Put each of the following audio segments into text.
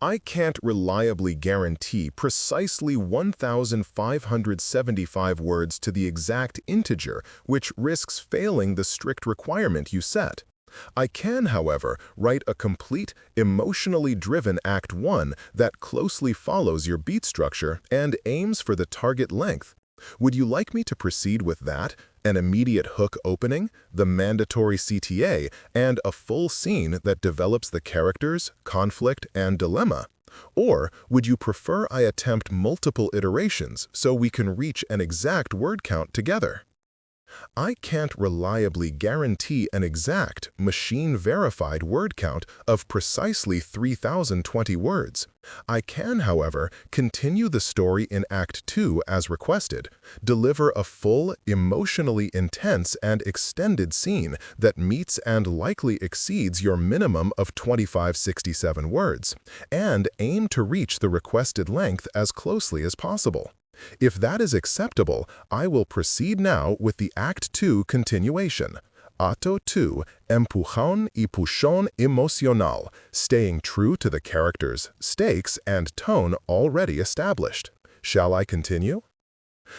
I can't reliably guarantee precisely 1,575 words to the exact integer, which risks failing the strict requirement you set. I can, however, write a complete, emotionally driven Act 1 that closely follows your beat structure and aims for the target length. Would you like me to proceed with that, an immediate hook opening, the mandatory CTA, and a full scene that develops the characters, conflict, and dilemma? Or would you prefer I attempt multiple iterations so we can reach an exact word count together? I can't reliably guarantee an exact, machine-verified word count of precisely 3,020 words. I can, however, continue the story in Act 2 as requested, deliver a full, emotionally intense and extended scene that meets and likely exceeds your minimum of 2,567 words, and aim to reach the requested length as closely as possible. If that is acceptable, I will proceed now with the Act 2 continuation. Acto 2, empujón y pushón emocional, staying true to the characters, stakes, and tone already established. Shall I continue?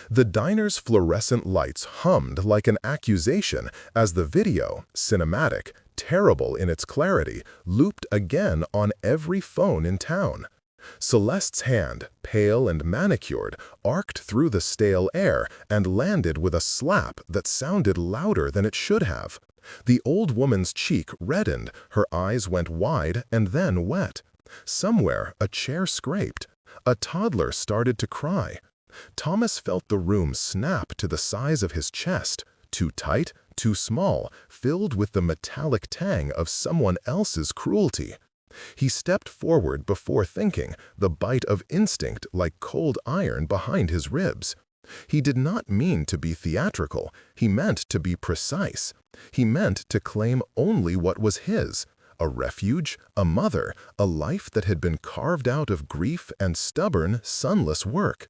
The diner's fluorescent lights hummed like an accusation as the video, cinematic, terrible in its clarity, looped again on every phone in town. Celeste's hand, pale and manicured, arced through the stale air and landed with a slap that sounded louder than it should have. The old woman's cheek reddened, her eyes went wide and then wet. Somewhere, a chair scraped. A toddler started to cry. Thomas felt the room snap to the size of his chest, too tight, too small, filled with the metallic tang of someone else's cruelty. He stepped forward before thinking, the bite of instinct like cold iron behind his ribs. He did not mean to be theatrical, he meant to be precise. He meant to claim only what was his, a refuge, a mother, a life that had been carved out of grief and stubborn, sunless work.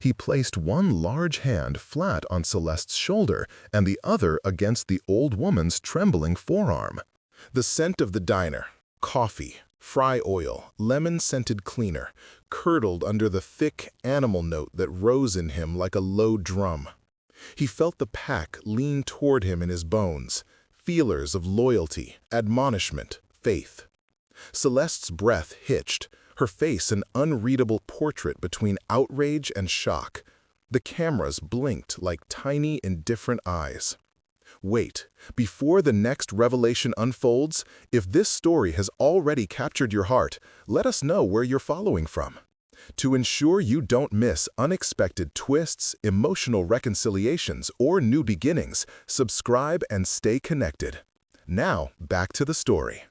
He placed one large hand flat on Celeste's shoulder and the other against the old woman's trembling forearm. The scent of the diner, coffee, fry oil, lemon-scented cleaner, curdled under the thick animal note that rose in him like a low drum. He felt the pack lean toward him in his bones, feelers of loyalty, admonishment, faith. Celeste's breath hitched, her face an unreadable portrait between outrage and shock. The cameras blinked like tiny, indifferent eyes. Wait, before the next revelation unfolds, if this story has already captured your heart, let us know where you're following from. To ensure you don't miss unexpected twists, emotional reconciliations, or new beginnings, subscribe and stay connected. Now, back to the story.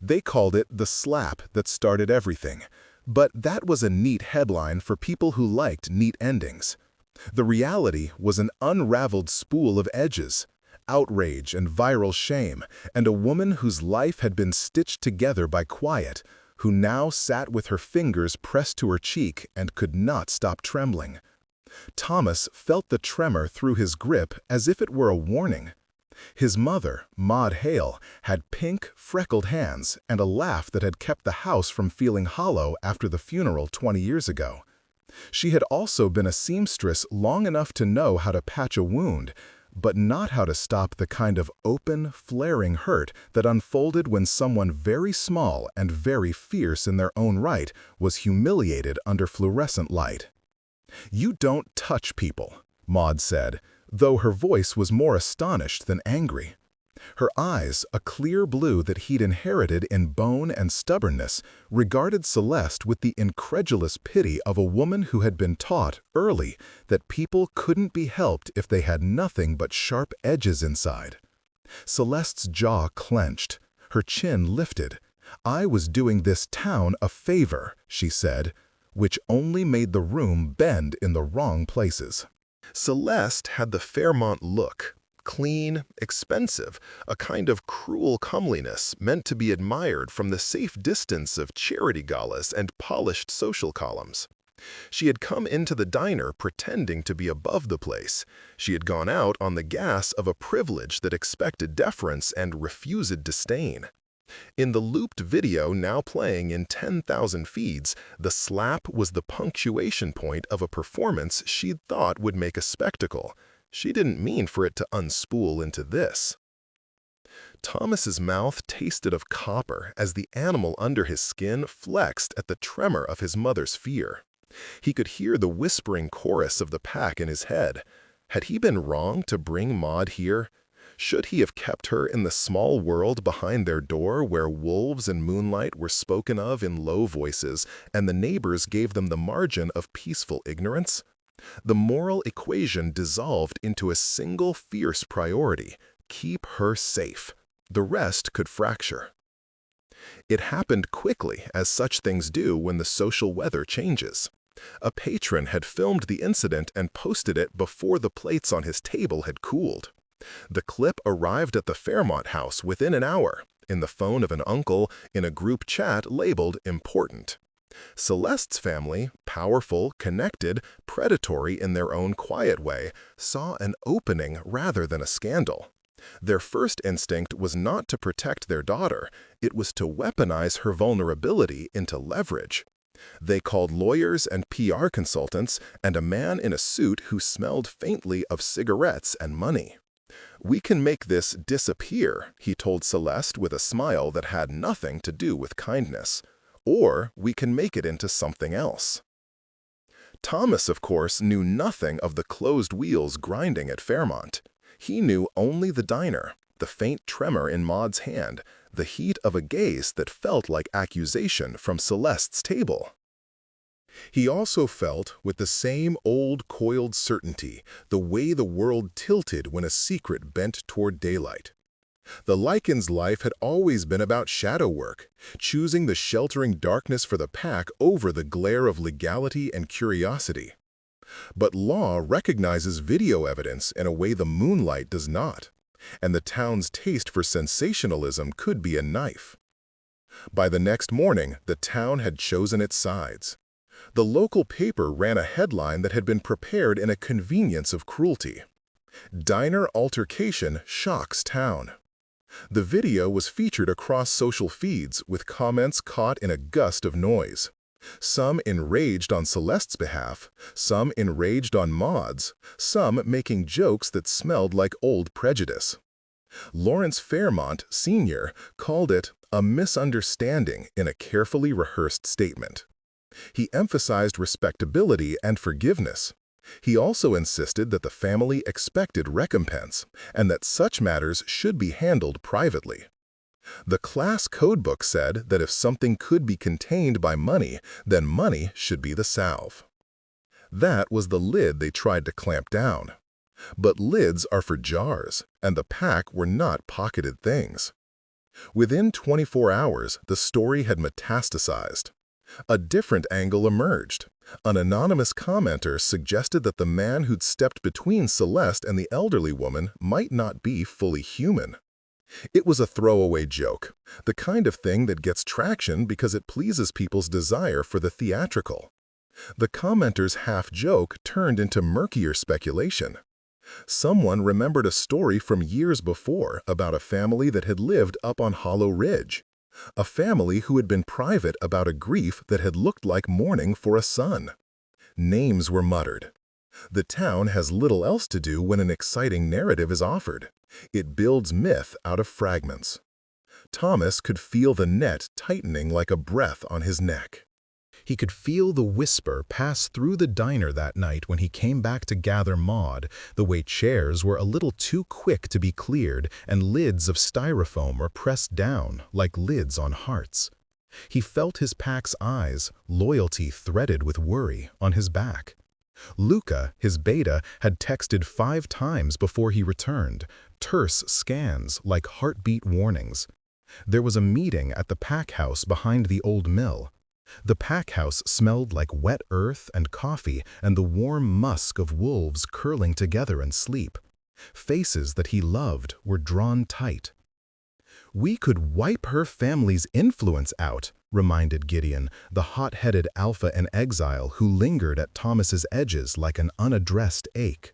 They called it the slap that started everything, but that was a neat headline for people who liked neat endings. The reality was an unraveled spool of edges, outrage and viral shame, and a woman whose life had been stitched together by quiet, who now sat with her fingers pressed to her cheek and could not stop trembling. Thomas felt the tremor through his grip as if it were a warning. His mother, Maud Hale, had pink, freckled hands and a laugh that had kept the house from feeling hollow after the funeral 20 years ago. She had also been a seamstress long enough to know how to patch a wound, but not how to stop the kind of open, flaring hurt that unfolded when someone very small and very fierce in their own right was humiliated under fluorescent light. "You don't touch people," Maud said, though her voice was more astonished than angry. Her eyes, a clear blue that he'd inherited in bone and stubbornness, regarded Celeste with the incredulous pity of a woman who had been taught early that people couldn't be helped if they had nothing but sharp edges inside. Celeste's jaw clenched, her chin lifted. "I was doing this town a favor," she said, which only made the room bend in the wrong places. Celeste had the Fairmont look. Clean, expensive, a kind of cruel comeliness meant to be admired from the safe distance of charity galas and polished social columns. She had come into the diner pretending to be above the place. She had gone out on the gas of a privilege that expected deference and refused disdain. In the looped video now playing in 10,000 feeds, the slap was the punctuation point of a performance she'd thought would make a spectacle. She didn't mean for it to unspool into this. Thomas's mouth tasted of copper as the animal under his skin flexed at the tremor of his mother's fear. He could hear the whispering chorus of the pack in his head. Had he been wrong to bring Maud here? Should he have kept her in the small world behind their door where wolves and moonlight were spoken of in low voices and the neighbors gave them the margin of peaceful ignorance? The moral equation dissolved into a single fierce priority: keep her safe. The rest could fracture. It happened quickly, as such things do when the social weather changes. A patron had filmed the incident and posted it before the plates on his table had cooled. The clip arrived at the Fairmont house within an hour, in the phone of an uncle, in a group chat labeled important. Celeste's family, powerful, connected, predatory in their own quiet way, saw an opening rather than a scandal. Their first instinct was not to protect their daughter, it was to weaponize her vulnerability into leverage. They called lawyers and PR consultants and a man in a suit who smelled faintly of cigarettes and money. "We can make this disappear," he told Celeste with a smile that had nothing to do with kindness. "Or we can make it into something else." Thomas, of course, knew nothing of the closed wheels grinding at Fairmont. He knew only the diner, the faint tremor in Maud's hand, the heat of a gaze that felt like accusation from Celeste's table. He also felt, with the same old coiled certainty, the way the world tilted when a secret bent toward daylight. The Lycan's life had always been about shadow work, choosing the sheltering darkness for the pack over the glare of legality and curiosity. But law recognizes video evidence in a way the moonlight does not, and the town's taste for sensationalism could be a knife. By the next morning, the town had chosen its sides. The local paper ran a headline that had been prepared in a convenience of cruelty. "Diner altercation shocks town." The video was featured across social feeds with comments caught in a gust of noise. Some enraged on Celeste's behalf, some enraged on Maud's, some making jokes that smelled like old prejudice. Lawrence Fairmont, Sr., called it a misunderstanding in a carefully rehearsed statement. He emphasized respectability and forgiveness. He also insisted that the family expected recompense and that such matters should be handled privately. The class codebook said that if something could be contained by money, then money should be the salve. That was the lid they tried to clamp down. But lids are for jars, and the pack were not pocketed things. Within 24 hours, the story had metastasized. A different angle emerged. An anonymous commenter suggested that the man who'd stepped between Celeste and the elderly woman might not be fully human. It was a throwaway joke, the kind of thing that gets traction because it pleases people's desire for the theatrical. The commenter's half-joke turned into murkier speculation. Someone remembered a story from years before about a family that had lived up on Hollow Ridge. A family who had been private about a grief that had looked like mourning for a son. Names were muttered. The town has little else to do when an exciting narrative is offered. It builds myth out of fragments. Thomas could feel the net tightening like a breath on his neck. He could feel the whisper pass through the diner that night when he came back to gather Maud, the way chairs were a little too quick to be cleared and lids of styrofoam were pressed down like lids on hearts. He felt his pack's eyes, loyalty threaded with worry, on his back. Luca, his beta, had texted 5 times before he returned, terse scans like heartbeat warnings. There was a meeting at the pack house behind the old mill. The pack house smelled like wet earth and coffee and the warm musk of wolves curling together in sleep. Faces that he loved were drawn tight. "We could wipe her family's influence out," reminded Gideon, the hot-headed alpha in exile who lingered at Thomas's edges like an unaddressed ache.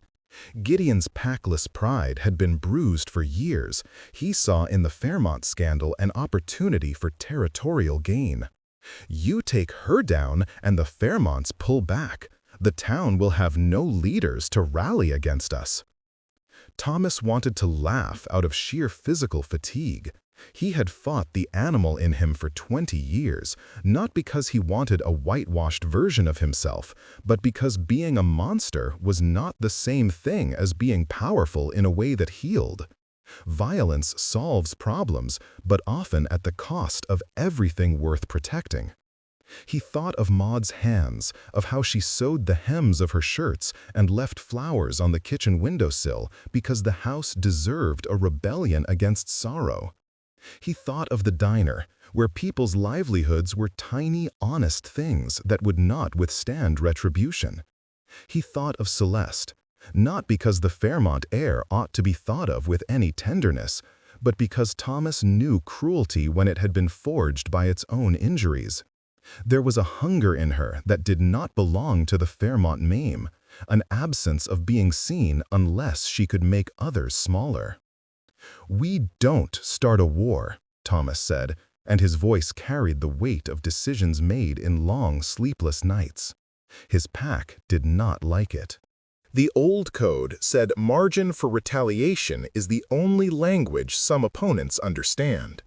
Gideon's packless pride had been bruised for years. He saw in the Fairmont scandal an opportunity for territorial gain. You take her down and the Fairmonts pull back. The town will have no leaders to rally against us. Thomas wanted to laugh out of sheer physical fatigue. He had fought the animal in him for 20 years, not because he wanted a whitewashed version of himself, but because being a monster was not the same thing as being powerful in a way that healed. Violence solves problems, but often at the cost of everything worth protecting. He thought of Maud's hands, of how she sewed the hems of her shirts and left flowers on the kitchen windowsill because the house deserved a rebellion against sorrow. He thought of the diner, where people's livelihoods were tiny, honest things that would not withstand retribution. He thought of Celeste, not because the Fairmont heir ought to be thought of with any tenderness, but because Thomas knew cruelty when it had been forged by its own injuries. There was a hunger in her that did not belong to the Fairmont mame, an absence of being seen unless she could make others smaller. "We don't start a war," Thomas said, and his voice carried the weight of decisions made in long, sleepless nights. His pack did not like it. The old code said margin for retaliation is the only language some opponents understand.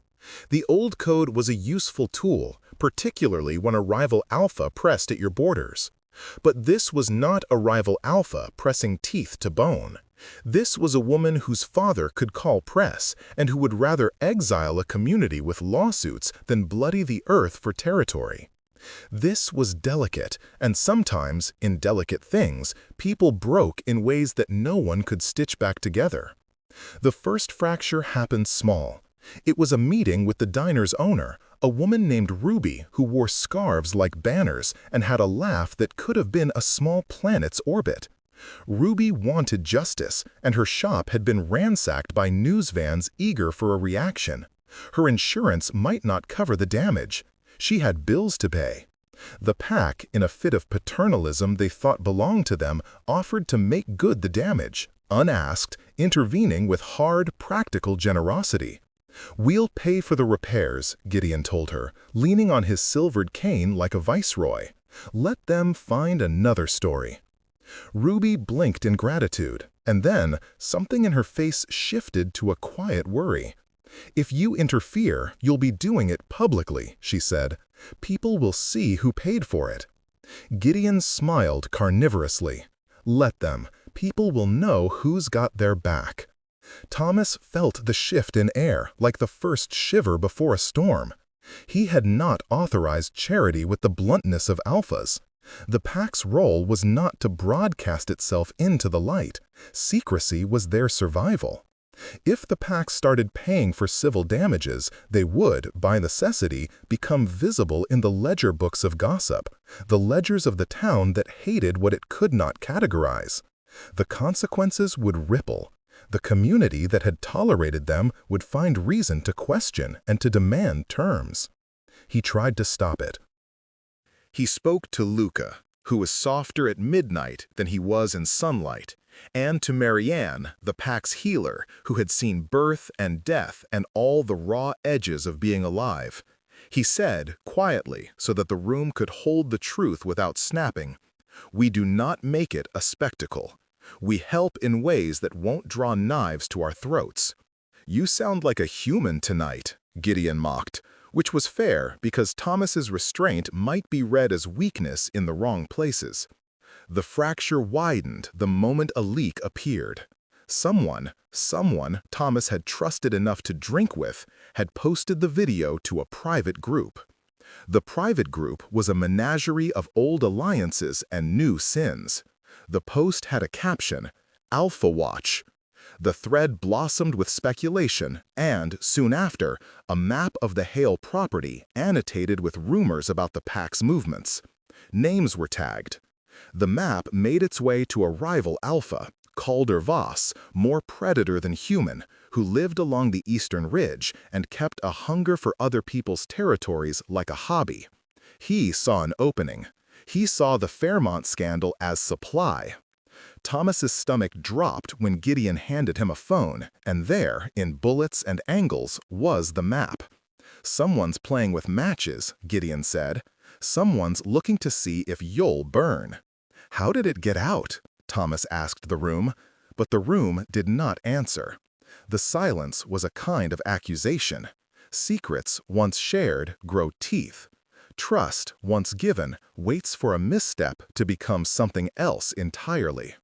The old code was a useful tool, particularly when a rival alpha pressed at your borders. But this was not a rival alpha pressing teeth to bone. This was a woman whose father could call press and who would rather exile a community with lawsuits than bloody the earth for territory. This was delicate, and sometimes, in delicate things, people broke in ways that no one could stitch back together. The first fracture happened small. It was a meeting with the diner's owner, a woman named Ruby who wore scarves like banners and had a laugh that could have been a small planet's orbit. Ruby wanted justice, and her shop had been ransacked by news vans eager for a reaction. Her insurance might not cover the damage. She had bills to pay. The pack, in a fit of paternalism they thought belonged to them, offered to make good the damage, unasked, intervening with hard, practical generosity. "We'll pay for the repairs," Gideon told her, leaning on his silvered cane like a viceroy. "Let them find another story." Ruby blinked in gratitude, and then something in her face shifted to a quiet worry. "If you interfere, you'll be doing it publicly," she said. "People will see who paid for it." Gideon smiled carnivorously. "Let them. People will know who's got their back." Thomas felt the shift in air, like the first shiver before a storm. He had not authorized charity with the bluntness of alphas. The pack's role was not to broadcast itself into the light. Secrecy was their survival. If the pack started paying for civil damages, they would, by necessity, become visible in the ledger books of gossip, the ledgers of the town that hated what it could not categorize. The consequences would ripple. The community that had tolerated them would find reason to question and to demand terms. He tried to stop it. He spoke to Luca, who was softer at midnight than he was in sunlight, and to Marianne, the pack's healer, who had seen birth and death and all the raw edges of being alive. He said, quietly, so that the room could hold the truth without snapping, "We do not make it a spectacle. We help in ways that won't draw knives to our throats." "You sound like a human tonight," Gideon mocked, which was fair because Thomas's restraint might be read as weakness in the wrong places. The fracture widened the moment a leak appeared. Someone Thomas had trusted enough to drink with, had posted the video to a private group. The private group was a menagerie of old alliances and new sins. The post had a caption, "Alpha Watch." The thread blossomed with speculation and, soon after, a map of the Hale property annotated with rumors about the pack's movements. Names were tagged. The map made its way to a rival alpha, Calder Voss, more predator than human, who lived along the eastern ridge and kept a hunger for other people's territories like a hobby. He saw an opening. He saw the Fairmont scandal as supply. Thomas's stomach dropped when Gideon handed him a phone, and there, in bullets and angles, was the map. "Someone's playing with matches," Gideon said. "Someone's looking to see if you'll burn." "How did it get out?" Thomas asked the room, but the room did not answer. The silence was a kind of accusation. Secrets once shared grow teeth. Trust once given waits for a misstep to become something else entirely.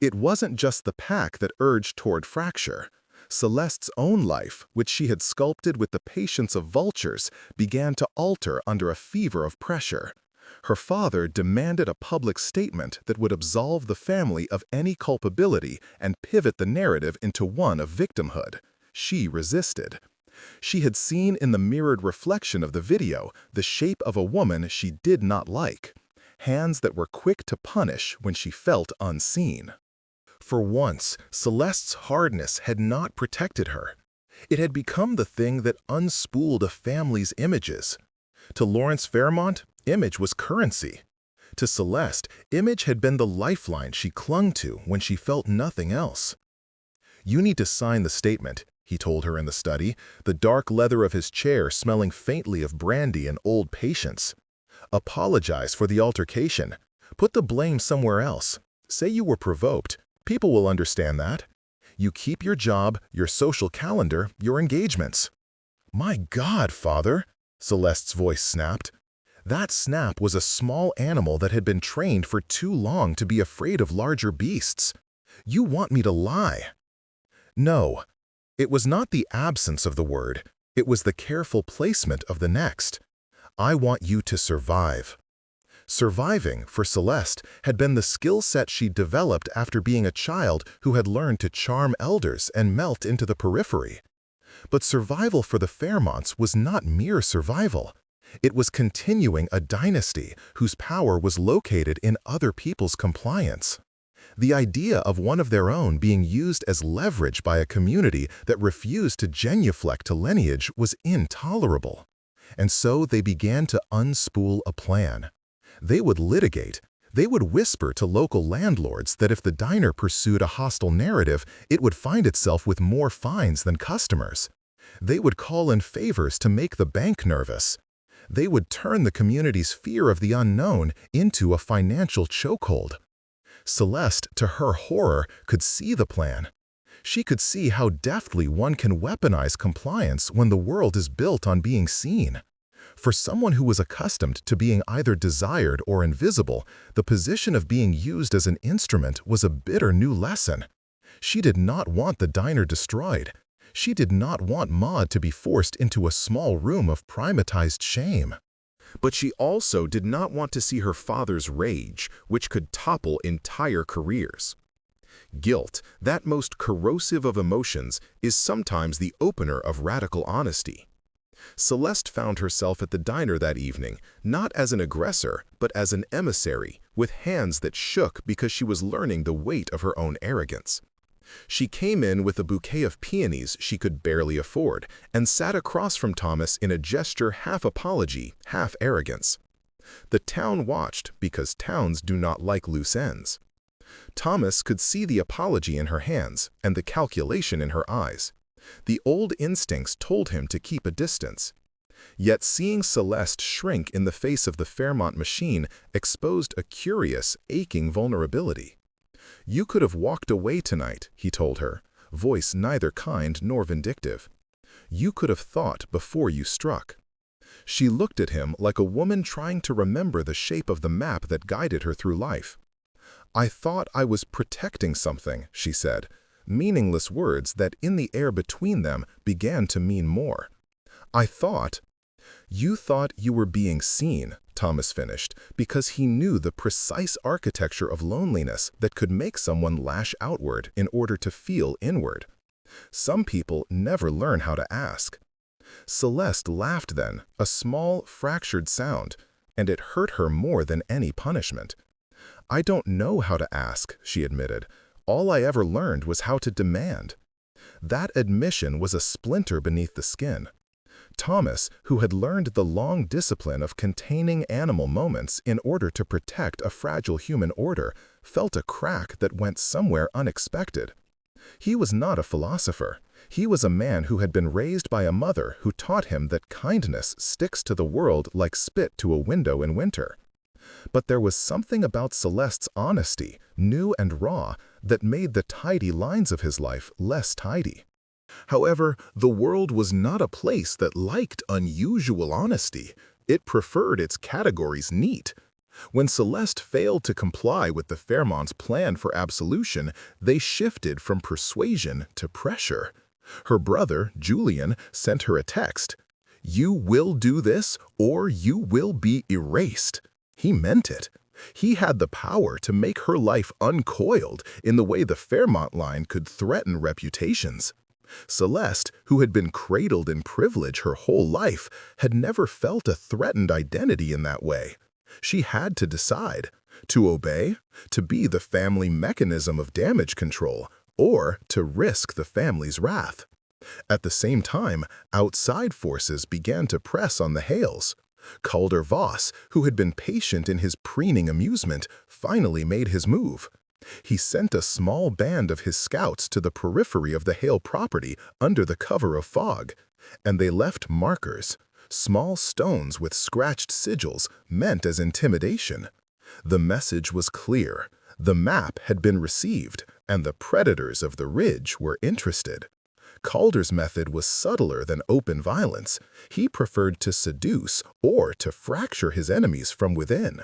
It wasn't just the pack that urged toward fracture. Celeste's own life, which she had sculpted with the patience of vultures, began to alter under a fever of pressure. Her father demanded a public statement that would absolve the family of any culpability and pivot the narrative into one of victimhood. She resisted. She had seen in the mirrored reflection of the video the shape of a woman she did not like, hands that were quick to punish when she felt unseen. For once, Celeste's hardness had not protected her. It had become the thing that unspooled a family's images. To Lawrence Fairmont, image was currency. To Celeste, image had been the lifeline she clung to when she felt nothing else. "You need to sign the statement," he told her in the study, the dark leather of his chair smelling faintly of brandy and old patience. "Apologize for the altercation. Put the blame somewhere else. Say you were provoked. People will understand that. You keep your job, your social calendar, your engagements." "My God, Father!" Celeste's voice snapped. That snap was a small animal that had been trained for too long to be afraid of larger beasts. "You want me to lie." No. It was not the absence of the word. It was the careful placement of the next. "I want you to survive." Surviving, for Celeste, had been the skill set she developed after being a child who had learned to charm elders and melt into the periphery. But survival for the Fairmonts was not mere survival. It was continuing a dynasty whose power was located in other people's compliance. The idea of one of their own being used as leverage by a community that refused to genuflect to lineage was intolerable. And so they began to unspool a plan. They would litigate. They would whisper to local landlords that if the diner pursued a hostile narrative, it would find itself with more fines than customers. They would call in favors to make the bank nervous. They would turn the community's fear of the unknown into a financial chokehold. Celeste, to her horror, could see the plan. She could see how deftly one can weaponize compliance when the world is built on being seen. For someone who was accustomed to being either desired or invisible, the position of being used as an instrument was a bitter new lesson. She did not want the diner destroyed. She did not want Maud to be forced into a small room of primatized shame. But she also did not want to see her father's rage, which could topple entire careers. Guilt, that most corrosive of emotions, is sometimes the opener of radical honesty. Celeste found herself at the diner that evening, not as an aggressor, but as an emissary, with hands that shook because she was learning the weight of her own arrogance. She came in with a bouquet of peonies she could barely afford and sat across from Thomas in a gesture half apology, half arrogance. The town watched because towns do not like loose ends. Thomas could see the apology in her hands and the calculation in her eyes. The old instincts told him to keep a distance. Yet seeing Celeste shrink in the face of the Fairmont machine exposed a curious, aching vulnerability. "You could have walked away tonight," he told her, voice neither kind nor vindictive. "You could have thought before you struck." She looked at him like a woman trying to remember the shape of the map that guided her through life. "I thought I was protecting something," she said, meaningless words that in the air between them began to mean more. "I thought—" "You thought you were being seen," Thomas finished, because he knew the precise architecture of loneliness that could make someone lash outward in order to feel inward. Some people never learn how to ask. Celeste laughed then, a small, fractured sound, and it hurt her more than any punishment. "I don't know how to ask," she admitted. "All I ever learned was how to demand." That admission was a splinter beneath the skin. Thomas, who had learned the long discipline of containing animal moments in order to protect a fragile human order, felt a crack that went somewhere unexpected. He was not a philosopher. He was a man who had been raised by a mother who taught him that kindness sticks to the world like spit to a window in winter. But there was something about Celeste's honesty, new and raw, that made the tidy lines of his life less tidy. However, the world was not a place that liked unusual honesty. It preferred its categories neat. When Celeste failed to comply with the Fairmonts' plan for absolution, they shifted from persuasion to pressure. Her brother, Julian, sent her a text. "You will do this, or you will be erased." He meant it. He had the power to make her life uncoiled in the way the Fairmont line could threaten reputations. Celeste, who had been cradled in privilege her whole life, had never felt a threatened identity in that way. She had to decide, to obey, to be the family mechanism of damage control, or to risk the family's wrath. At the same time, outside forces began to press on the Hales. Calder Voss, who had been patient in his preening amusement, finally made his move. He sent a small band of his scouts to the periphery of the Hale property under the cover of fog, and they left markers, small stones with scratched sigils meant as intimidation. The message was clear. The map had been received, and the predators of the ridge were interested. Calder's method was subtler than open violence. He preferred to seduce or to fracture his enemies from within.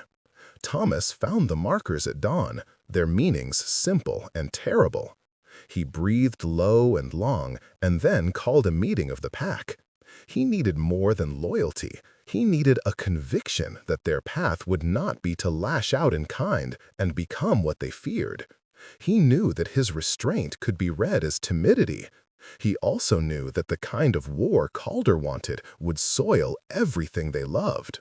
Thomas found the markers at dawn, their meanings simple and terrible. He breathed low and long, and then called a meeting of the pack. He needed more than loyalty. He needed a conviction that their path would not be to lash out in kind and become what they feared. He knew that his restraint could be read as timidity. He also knew that the kind of war Calder wanted would soil everything they loved.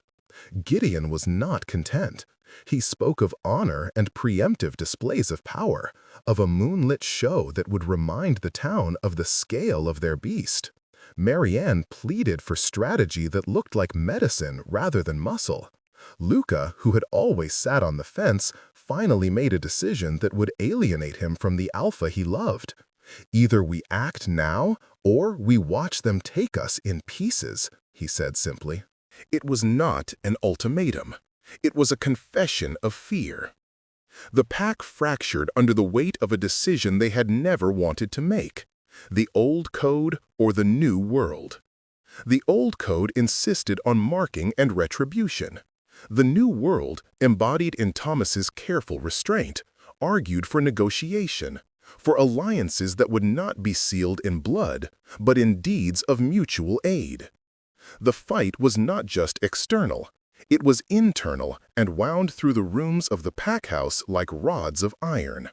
Gideon was not content. He spoke of honor and preemptive displays of power, of a moonlit show that would remind the town of the scale of their beast. Marianne pleaded for strategy that looked like medicine rather than muscle. Luca, who had always sat on the fence, finally made a decision that would alienate him from the alpha he loved. "Either we act now, or we watch them take us in pieces," he said simply. It was not an ultimatum. It was a confession of fear. The pack fractured under the weight of a decision they had never wanted to make: the old code or the new world. The old code insisted on marking and retribution. The new world, embodied in Thomas's careful restraint, argued for negotiation, for alliances that would not be sealed in blood, but in deeds of mutual aid. The fight was not just external. It was internal and wound through the rooms of the packhouse like rods of iron.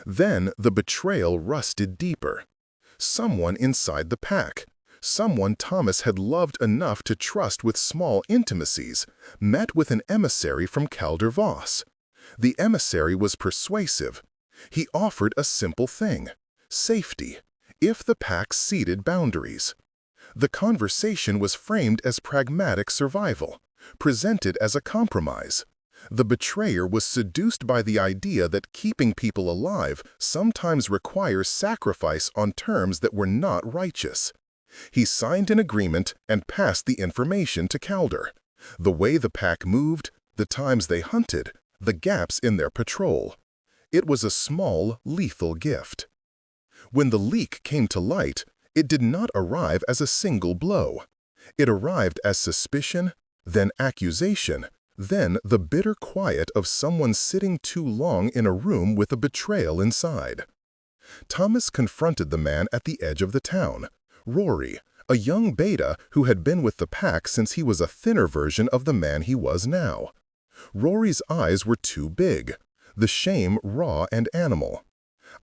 Then the betrayal rusted deeper. Someone inside the pack, someone Thomas had loved enough to trust with small intimacies, met with an emissary from Calder Voss. The emissary was persuasive. He offered a simple thing: safety, if the pack ceded boundaries. The conversation was framed as pragmatic survival, presented as a compromise. The betrayer was seduced by the idea that keeping people alive sometimes requires sacrifice on terms that were not righteous. He signed an agreement and passed the information to Calder: the way the pack moved, the times they hunted, the gaps in their patrol. It was a small, lethal gift. When the leak came to light, it did not arrive as a single blow. It arrived as suspicion, then accusation, then the bitter quiet of someone sitting too long in a room with a betrayal inside. Thomas confronted the man at the edge of the town, Rory, a young beta who had been with the pack since he was a thinner version of the man he was now. Rory's eyes were too big, the shame raw and animal.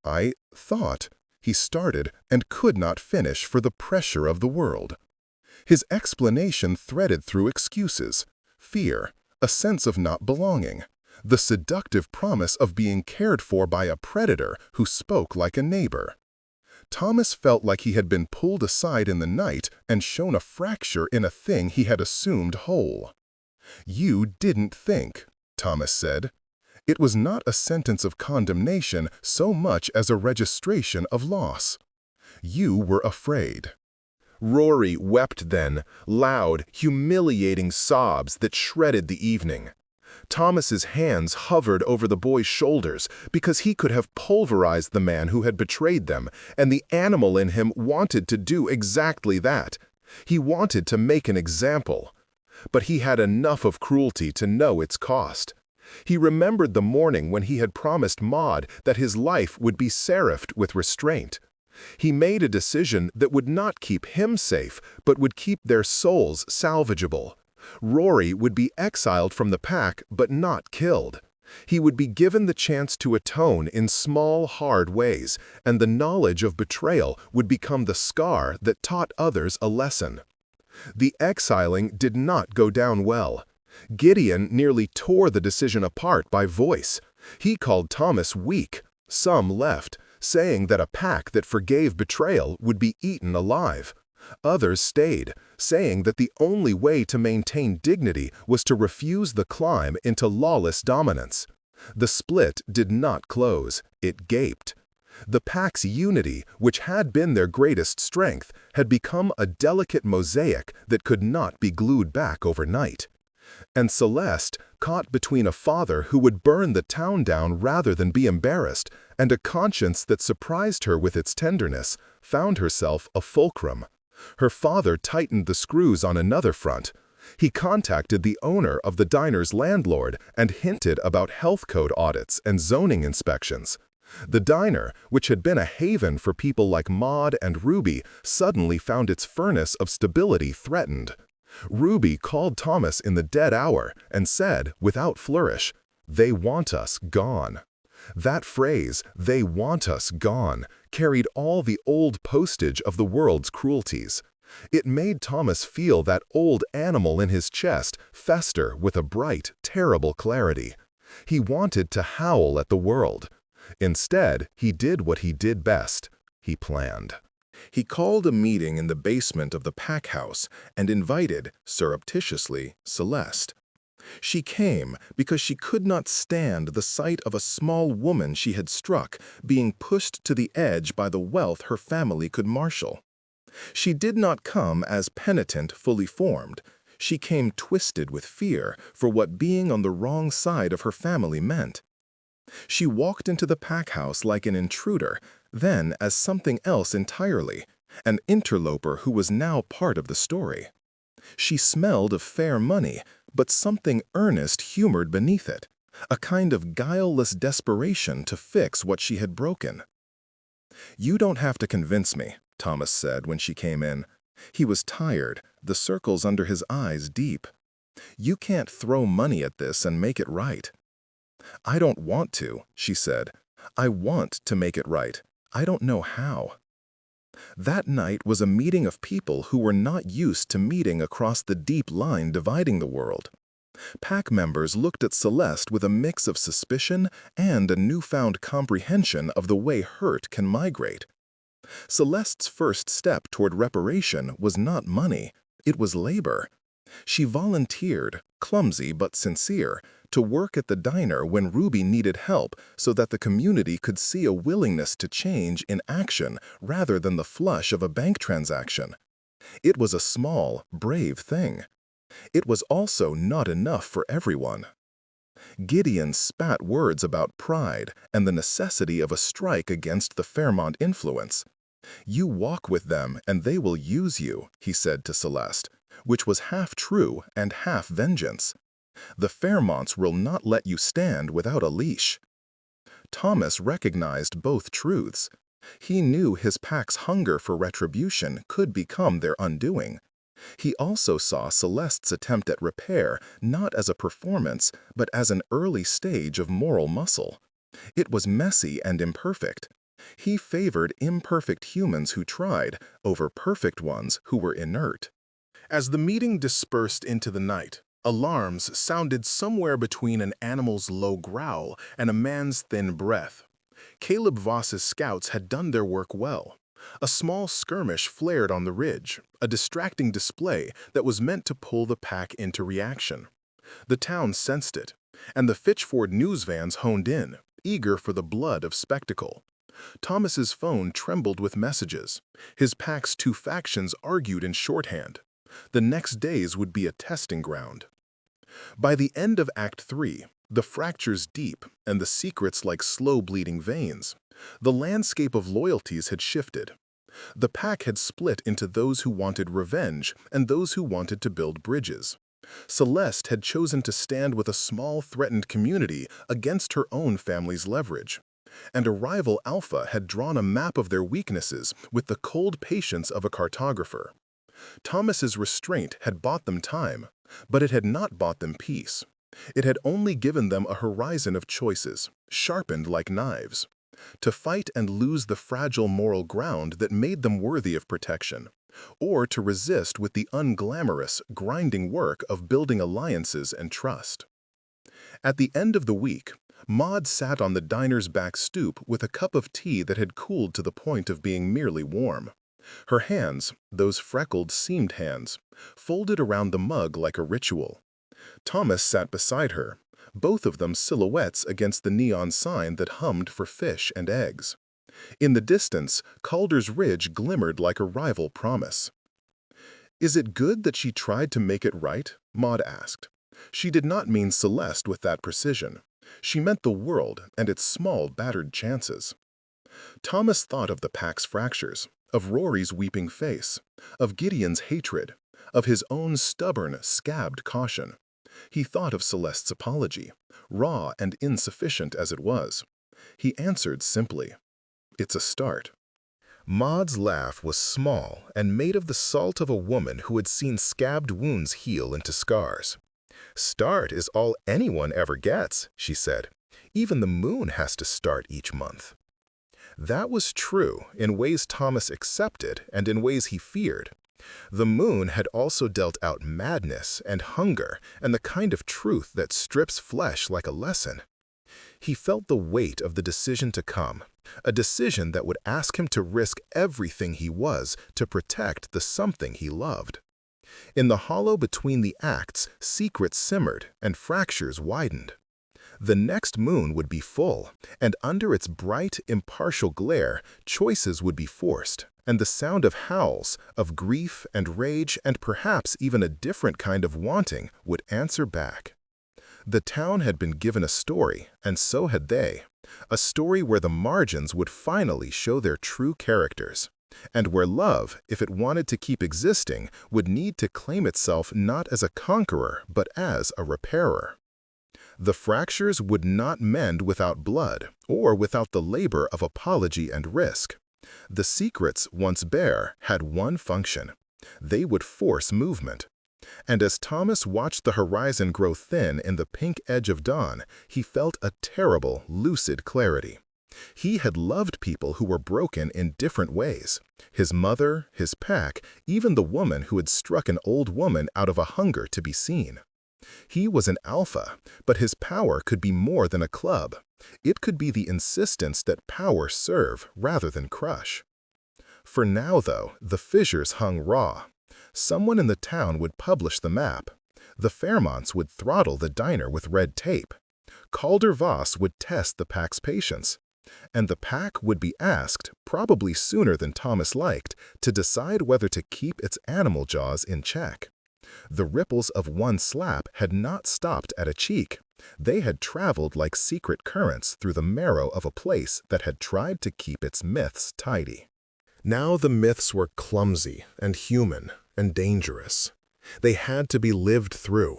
"I thought," he started and could not finish for the pressure of the world. His explanation threaded through excuses, fear, a sense of not belonging, the seductive promise of being cared for by a predator who spoke like a neighbor. Thomas felt like he had been pulled aside in the night and shown a fracture in a thing he had assumed whole. "You didn't think," Thomas said. It was not a sentence of condemnation so much as a registration of loss. You were afraid. Rory wept then, loud, humiliating sobs that shredded the evening. Thomas's hands hovered over the boy's shoulders because he could have pulverized the man who had betrayed them, and the animal in him wanted to do exactly that. He wanted to make an example. But he had enough of cruelty to know its cost. He remembered the morning when he had promised Maud that his life would be seraphed with restraint. He made a decision that would not keep him safe, but would keep their souls salvageable. Rory would be exiled from the pack, but not killed. He would be given the chance to atone in small, hard ways, and the knowledge of betrayal would become the scar that taught others a lesson. The exiling did not go down well. Gideon nearly tore the decision apart by voice. He called Thomas weak. Some left, saying that a pack that forgave betrayal would be eaten alive. Others stayed, saying that the only way to maintain dignity was to refuse the climb into lawless dominance. The split did not close, it gaped. The pack's unity, which had been their greatest strength, had become a delicate mosaic that could not be glued back overnight. And Celeste, caught between a father who would burn the town down rather than be embarrassed, and a conscience that surprised her with its tenderness, found herself a fulcrum. Her father tightened the screws on another front. He contacted the owner of the diner's landlord and hinted about health code audits and zoning inspections. The diner, which had been a haven for people like Maud and Ruby, suddenly found its furnace of stability threatened. Ruby called Thomas in the dead hour and said, without flourish, "They want us gone." That phrase, "they want us gone," carried all the old postage of the world's cruelties. It made Thomas feel that old animal in his chest fester with a bright, terrible clarity. He wanted to howl at the world. Instead, he did what he did best. He planned. He called a meeting in the basement of the pack house and invited, surreptitiously, Celeste. She came because she could not stand the sight of a small woman she had struck being pushed to the edge by the wealth her family could marshal. She did not come as penitent, fully formed. She came twisted with fear for what being on the wrong side of her family meant. She walked into the pack house like an intruder, then as something else entirely, an interloper who was now part of the story. She smelled of fair money, but something earnest humored beneath it, a kind of guileless desperation to fix what she had broken. "You don't have to convince me," Thomas said when she came in. He was tired, the circles under his eyes deep. "You can't throw money at this and make it right." "I don't want to," she said. "I want to make it right. I don't know how." That night was a meeting of people who were not used to meeting across the deep line dividing the world. Pack members looked at Celeste with a mix of suspicion and a newfound comprehension of the way hurt can migrate. Celeste's first step toward reparation was not money, it was labor. She volunteered, clumsy but sincere, to work at the diner when Ruby needed help so that the community could see a willingness to change in action rather than the flush of a bank transaction. It was a small, brave thing. It was also not enough for everyone. Gideon spat words about pride and the necessity of a strike against the Fairmont influence. "You walk with them and they will use you," he said to Celeste, which was half true and half vengeance. "The Fairmonts will not let you stand without a leash." Thomas recognized both truths. He knew his pack's hunger for retribution could become their undoing. He also saw Celeste's attempt at repair not as a performance, but as an early stage of moral muscle. It was messy and imperfect. He favored imperfect humans who tried over perfect ones who were inert. As the meeting dispersed into the night, alarms sounded somewhere between an animal's low growl and a man's thin breath. Caleb Voss's scouts had done their work well. A small skirmish flared on the ridge, a distracting display that was meant to pull the pack into reaction. The town sensed it, and the Fitchford news vans honed in, eager for the blood of spectacle. Thomas's phone trembled with messages. His pack's two factions argued in shorthand. The next days would be a testing ground. By the end of Act 3, the fractures deep and the secrets like slow-bleeding veins, the landscape of loyalties had shifted. The pack had split into those who wanted revenge and those who wanted to build bridges. Celeste had chosen to stand with a small threatened community against her own family's leverage. And a rival Alpha had drawn a map of their weaknesses with the cold patience of a cartographer. Thomas's restraint had bought them time, but it had not bought them peace. It had only given them a horizon of choices, sharpened like knives, to fight and lose the fragile moral ground that made them worthy of protection, or to resist with the unglamorous, grinding work of building alliances and trust. At the end of the week, Maud sat on the diner's back stoop with a cup of tea that had cooled to the point of being merely warm. Her hands, those freckled, seamed hands, folded around the mug like a ritual. Thomas sat beside her, both of them silhouettes against the neon sign that hummed for fish and eggs. In the distance, Calder's Ridge glimmered like a rival promise. "Is it good that she tried to make it right?" Maud asked. She did not mean Celeste with that precision. She meant the world and its small, battered chances. Thomas thought of the pack's fractures, of Rory's weeping face, of Gideon's hatred, of his own stubborn, scabbed caution. He thought of Celeste's apology, raw and insufficient as it was. He answered simply, "It's a start." Maud's laugh was small and made of the salt of a woman who had seen scabbed wounds heal into scars. "Start is all anyone ever gets," she said. "Even the moon has to start each month." That was true in ways Thomas accepted and in ways he feared. The moon had also dealt out madness and hunger and the kind of truth that strips flesh like a lesson. He felt the weight of the decision to come, a decision that would ask him to risk everything he was to protect the something he loved. In the hollow between the acts, secrets simmered and fractures widened. The next moon would be full, and under its bright, impartial glare, choices would be forced, and the sound of howls, of grief and rage and perhaps even a different kind of wanting would answer back. The town had been given a story, and so had they, a story where the margins would finally show their true characters, and where love, if it wanted to keep existing, would need to claim itself not as a conqueror but as a repairer. The fractures would not mend without blood, or without the labor of apology and risk. The secrets, once bare, had one function. They would force movement. And as Thomas watched the horizon grow thin in the pink edge of dawn, he felt a terrible, lucid clarity. He had loved people who were broken in different ways. His mother, his pack, even the woman who had struck an old woman out of a hunger to be seen. He was an alpha, but his power could be more than a club. It could be the insistence that power serve rather than crush. For now, though, the fissures hung raw. Someone in the town would publish the map. The Fairmonts would throttle the diner with red tape. Calder Voss would test the pack's patience. And the pack would be asked, probably sooner than Thomas liked, to decide whether to keep its animal jaws in check. The ripples of one slap had not stopped at a cheek. They had traveled like secret currents through the marrow of a place that had tried to keep its myths tidy. Now the myths were clumsy and human and dangerous. They had to be lived through.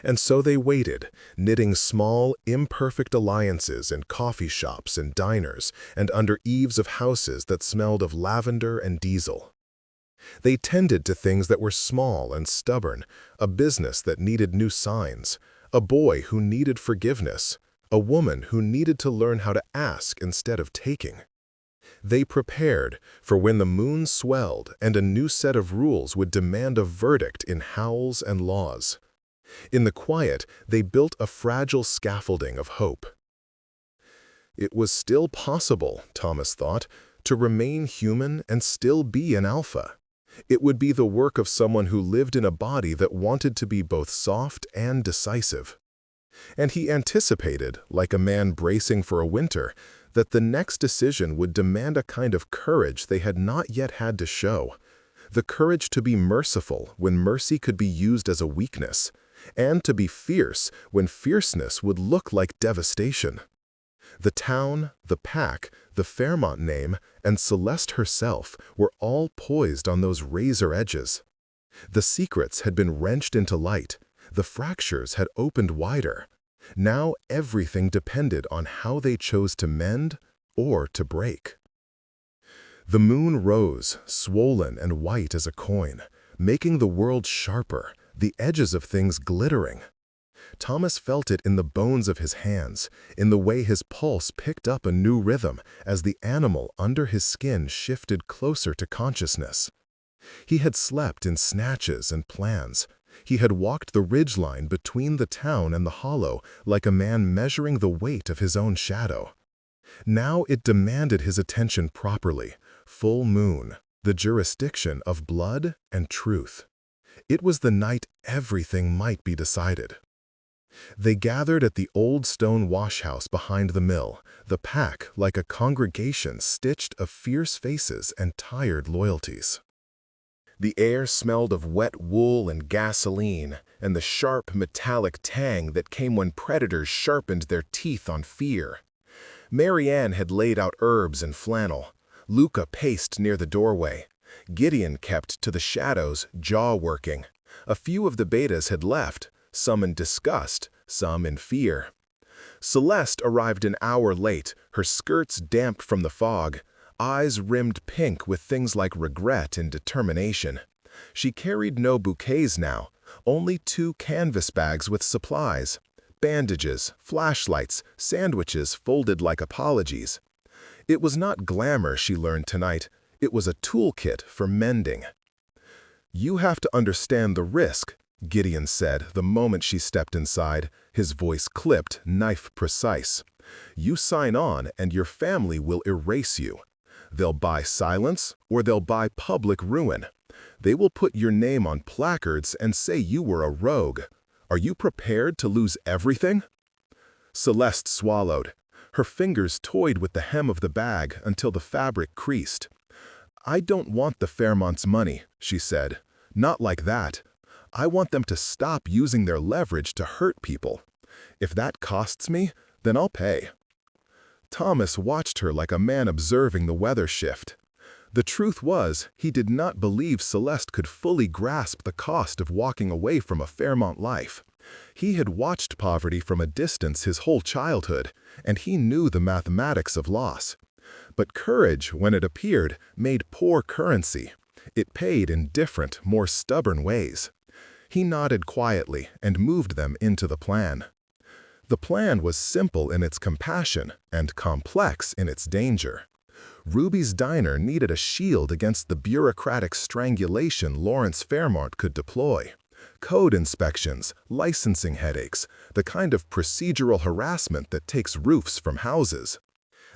And so they waited, knitting small, imperfect alliances in coffee shops and diners and under eaves of houses that smelled of lavender and diesel. They tended to things that were small and stubborn, a business that needed new signs, a boy who needed forgiveness, a woman who needed to learn how to ask instead of taking. They prepared for when the moon swelled and a new set of rules would demand a verdict in howls and laws. In the quiet, they built a fragile scaffolding of hope. It was still possible, Thomas thought, to remain human and still be an alpha. It would be the work of someone who lived in a body that wanted to be both soft and decisive. And he anticipated, like a man bracing for a winter, that the next decision would demand a kind of courage they had not yet had to show. The courage to be merciful when mercy could be used as a weakness, and to be fierce when fierceness would look like devastation. The town, the pack, the Fairmont name, and Celeste herself were all poised on those razor edges. The secrets had been wrenched into light. The fractures had opened wider. Now everything depended on how they chose to mend or to break. The moon rose, swollen and white as a coin, making the world sharper, the edges of things glittering. Thomas felt it in the bones of his hands, in the way his pulse picked up a new rhythm as the animal under his skin shifted closer to consciousness. He had slept in snatches and plans. He had walked the ridgeline between the town and the hollow like a man measuring the weight of his own shadow. Now it demanded his attention properly, full moon, the jurisdiction of blood and truth. It was the night everything might be decided. They gathered at the old stone washhouse behind the mill, the pack like a congregation stitched of fierce faces and tired loyalties. The air smelled of wet wool and gasoline, and the sharp metallic tang that came when predators sharpened their teeth on fear. Mary Ann had laid out herbs and flannel. Luca paced near the doorway. Gideon kept to the shadows, jaw working. A few of the betas had left, some in disgust, some in fear. Celeste arrived an hour late, her skirts damp from the fog, eyes rimmed pink with things like regret and determination. She carried no bouquets now, only 2 canvas bags with supplies, bandages, flashlights, sandwiches folded like apologies. It was not glamour, she learned tonight. It was a toolkit for mending. "You have to understand the risk," Gideon said the moment she stepped inside, his voice clipped, knife precise. "You sign on and your family will erase you. They'll buy silence or they'll buy public ruin. They will put your name on placards and say you were a rogue. Are you prepared to lose everything?" Celeste swallowed. Her fingers toyed with the hem of the bag until the fabric creased. "I don't want the Fairmonts' money," she said. "Not like that. I want them to stop using their leverage to hurt people. If that costs me, then I'll pay." Thomas watched her like a man observing the weather shift. The truth was, he did not believe Celeste could fully grasp the cost of walking away from a Fairmont life. He had watched poverty from a distance his whole childhood, and he knew the mathematics of loss. But courage, when it appeared, made poor currency. It paid in different, more stubborn ways. He nodded quietly and moved them into the plan. The plan was simple in its compassion and complex in its danger. Ruby's Diner needed a shield against the bureaucratic strangulation Lawrence Fairmont could deploy. Code inspections, licensing headaches, the kind of procedural harassment that takes roofs from houses.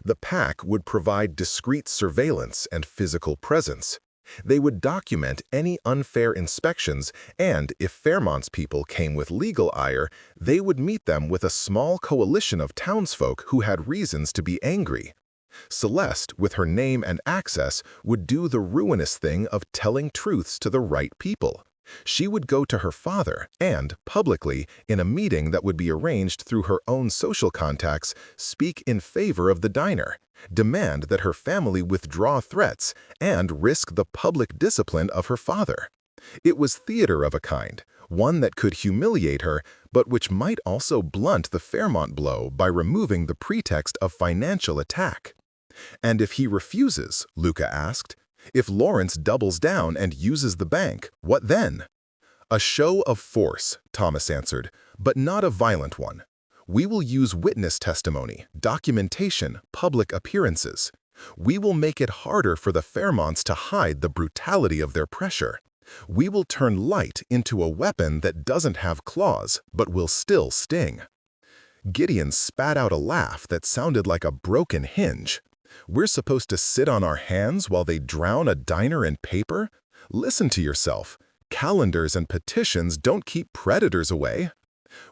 The pack would provide discreet surveillance and physical presence. They would document any unfair inspections, and if Fairmont's people came with legal ire, they would meet them with a small coalition of townsfolk who had reasons to be angry. Celeste, with her name and access, would do the ruinous thing of telling truths to the right people. She would go to her father and, publicly, in a meeting that would be arranged through her own social contacts, speak in favor of the diner, demand that her family withdraw threats, and risk the public discipline of her father. It was theater of a kind, one that could humiliate her, but which might also blunt the Fairmont blow by removing the pretext of financial attack. "And if he refuses?" Luca asked. "If Lawrence doubles down and uses the bank, what then?" "A show of force," Thomas answered, "but not a violent one. We will use witness testimony, documentation, public appearances. We will make it harder for the Fairmonts to hide the brutality of their pressure. We will turn light into a weapon that doesn't have claws, but will still sting." Gideon spat out a laugh that sounded like a broken hinge. We're supposed to sit on our hands while they drown a diner in paper? Listen to yourself. Calendars and petitions don't keep predators away.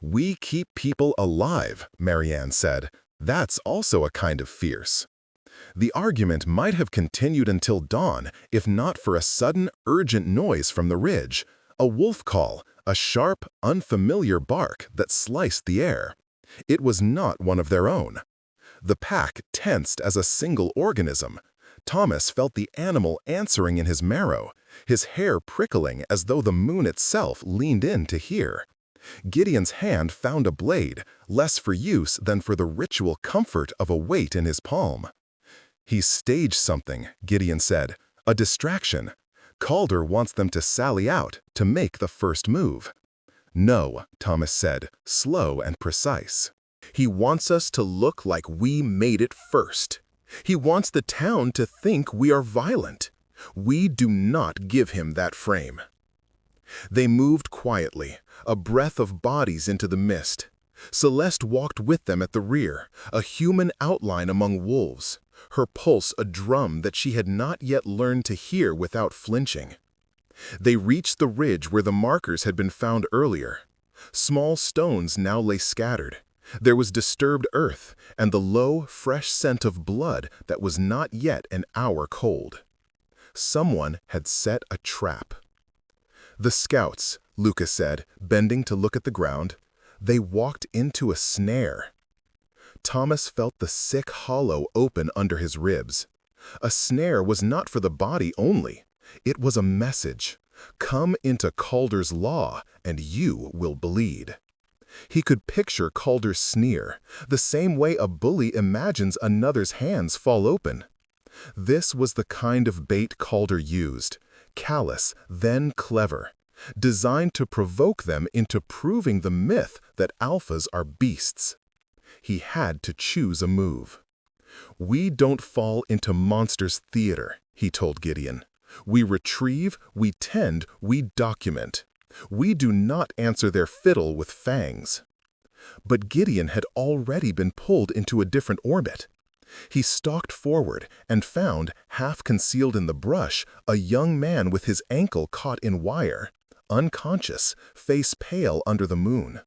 We keep people alive, Marianne said. That's also a kind of fierce. The argument might have continued until dawn if not for a sudden, urgent noise from the ridge. A wolf call, a sharp, unfamiliar bark that sliced the air. It was not one of their own. The pack tensed as a single organism. Thomas felt the animal answering in his marrow, his hair prickling as though the moon itself leaned in to hear. Gideon's hand found a blade, less for use than for the ritual comfort of a weight in his palm. "He's staged something," Gideon said. "A distraction. Calder wants them to sally out, to make the first move." "No," Thomas said, slow and precise. "He wants us to look like we made it first. He wants the town to think we are violent. We do not give him that frame." They moved quietly, a breath of bodies into the mist. Celeste walked with them at the rear, a human outline among wolves, her pulse a drum that she had not yet learned to hear without flinching. They reached the ridge where the markers had been found earlier. Small stones now lay scattered. There was disturbed earth and the low, fresh scent of blood that was not yet an hour cold. Someone had set a trap. "The scouts," Lucas said, bending to look at the ground. "They walked into a snare." Thomas felt the sick hollow open under his ribs. A snare was not for the body only. It was a message. Come into Calder's law, and you will bleed. He could picture Calder's sneer, the same way a bully imagines another's hands fall open. This was the kind of bait Calder used, callous, then clever, designed to provoke them into proving the myth that alphas are beasts. He had to choose a move. "We don't fall into monsters' theater," he told Gideon. "We retrieve, we tend, we document. We do not answer their fiddle with fangs." But Gideon had already been pulled into a different orbit. He stalked forward and found, half concealed in the brush, a young man with his ankle caught in wire, unconscious, face pale under the moon.